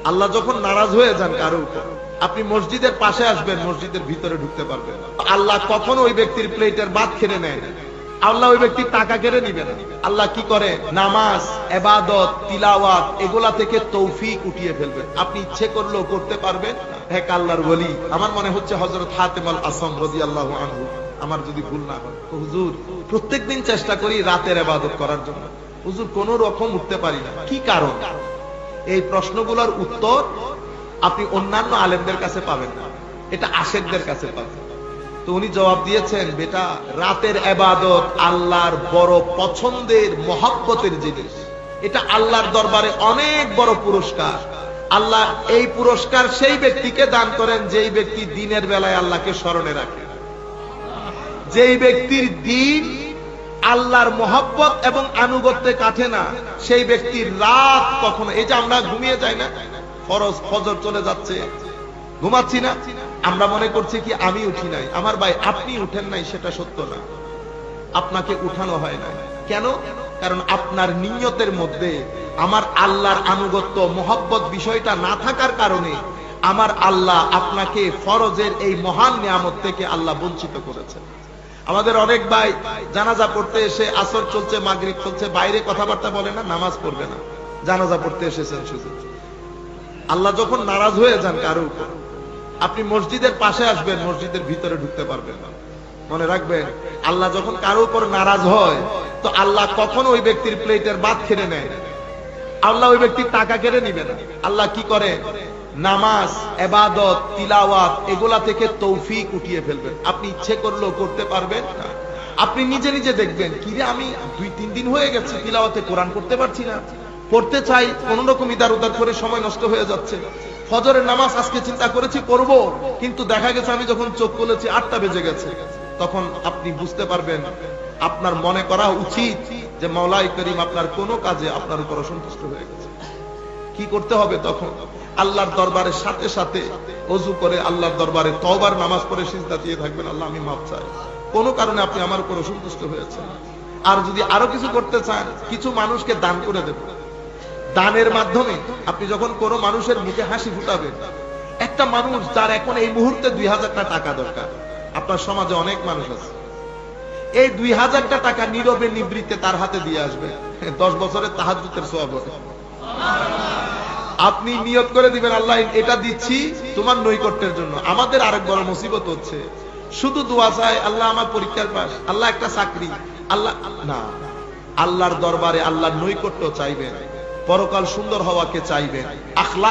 আল্লাহ যখন নারাজ হয়ে যান কারো উপর, আপনি মসজিদের পাশে আসবেন, মসজিদের ভিতরে ঢুকতে পারবেন। আল্লাহ কখনো ওই ব্যক্তির প্লেটের ভাত খেয়ে নেয় না, আল্লাহ ওই ব্যক্তির টাকা কেড়ে নিবে না। আল্লাহ কি করে? নামাজ, ইবাদত, তিলাওয়াত এগুলা থেকে তৌফিক উঠিয়ে ফেলবেন। আপনি ইচ্ছে করলেও করতে পারবেন। এক আল্লাহর ওলি, আমার মনে হচ্ছে হযরত হাতিম আল আসম রাদিয়াল্লাহু আনহু, আমার যদি ভুল না হয়, হুজুর প্রত্যেকদিন চেষ্টা করি রাতের ইবাদত করার জন্য, হুজুর কোন রকম উঠতে পারি না, কি কারণ? এই প্রশ্নগুলোর উত্তর আপনি অন্যান্য আলেমদের কাছে পাবেন না, এটা আশেকদের কাছে পাবেন। তো উনি জবাব দিয়েছেন, বেটা রাতের ইবাদত আল্লাহর বড় পছন্দের মহব্বতের জিনিস, এটা আল্লাহর দরবারে অনেক বড় পুরস্কার। আল্লাহ এই পুরস্কার সেই ব্যক্তিকে দান করেন যেই ব্যক্তি দিনের বেলায় আল্লাহকে স্মরণে রাখে, যেই ব্যক্তির দিন আল্লাহর মহব্বত এবং আনুগত্যে কাটে না, সেই ব্যক্তির রাত কখনো, এই যে আমরা ঘুমিয়ে যাই না, ফরজ ফজর চলে যাচ্ছে, ঘুমাচ্ছি না, আমরা মনে করছি কি আমি উঠি নাই। আমার ভাই, আপনি উঠেন নাই সেটা সত্য না, আপনাকে উঠানো হয় না। কেন? কারণ আপনার নিয়তের মধ্যে আমার আল্লাহর আনুগত্য মহব্বত বিষয়টা না থাকার কারণে আমার আল্লাহ আপনাকে ফরজের এই মহান নিয়ামত থেকে আল্লাহ বঞ্চিত করেছেন। আমাদের অনেক ভাই জানাজা পড়তে এসে, আসর চলছে, মাগরিব চলছে, বাইরে কথাবার্তা বলে না, নামাজ পড়বে না, জানাজা পড়তে এসেছেন শুধু। আল্লাহ যখন নারাজ হয়ে যান কারো উপর, আপনি মসজিদের পাশে আসবেন, মসজিদের ভিতরে ঢুকতে পারবেন না। মনে রাখবেন, আল্লাহ যখন কারো উপর নারাজ হয়, তো আল্লাহ কখনো ওই ব্যক্তির প্লেটের ভাত খেয়ে নেয় না, আল্লাহ ওই ব্যক্তির টাকা কেড়ে নিবে না। আল্লাহ কি করে? নামাজ, ইবাদত, তিলাওয়াত এগুলা থেকে তৌফিক উঠিয়ে ফেলবেন। আপনি ইচ্ছে করলেও করতে পারবেন না। আপনি নিজে নিজে দেখবেন, কি রে আমি 2-3 দিন হয়ে গেছে তিলাওয়াতে কোরআন করতে পারছি না, পড়তে চাই, কোন রকম ইদার উদার করে সময় নষ্ট হয়ে যাচ্ছে। ফজরের নামাজ আজকে চিন্তা করেছি করব, কিন্তু দেখা গেছে আমি যখন চোখ খুলেছি 8টা বেজে গেছে। তখন আপনি বুঝতে পারবেন, আপনার মনে করা উচিত যে মাওলাই করিম আপনার কোন কাজে আপনার উপর অসন্তুষ্ট হয়ে গেছে। কি করতে হবে তখন? আল্লাহর দরবারের সাথে সাথে ওযু করে আল্লাহর দরবারে তওবার নামাজ পড়ে সিজদা দিয়ে থাকবেন, আল্লাহ আমি মাফ চাই, কোন কারণে আপনি আমার উপর অসন্তুষ্ট হয়েছেন। আর যদি আরো কিছু করতে চান, কিছু মানুষকে দান করে দেবেন। দানের মাধ্যমে আপনি যখন কোনো মানুষের মুখে হাসি ফুটাবেন, একটা মানুষ যার এখন এই মুহূর্তে 2000 টাকা দরকার, আপনার সমাজে অনেক মানুষ আছে, এই 2000 টাকা নীরবে নিবৃত্তে তার হাতে দিয়ে আসবে, 10 বছরের তাহাজ্জুদের সওয়াব হবে। আপনি নিয়ত করে দিবেন, আল্লাহ এটা দিচ্ছি তোমার নৈকট্যের জন্য। আমাদের আরেক বড় মুসিবত হচ্ছে, শুধু দোয়া চাই, আল্লাহ আমার পরীক্ষার পাস, আল্লাহ একটা চাকরি, আল্লাহ না, আল্লাহর দরবারে আল্লাহর নৈকট্য চাইবেন, পরকাল সুন্দর হওয়াকে চাইবেন, আখলাক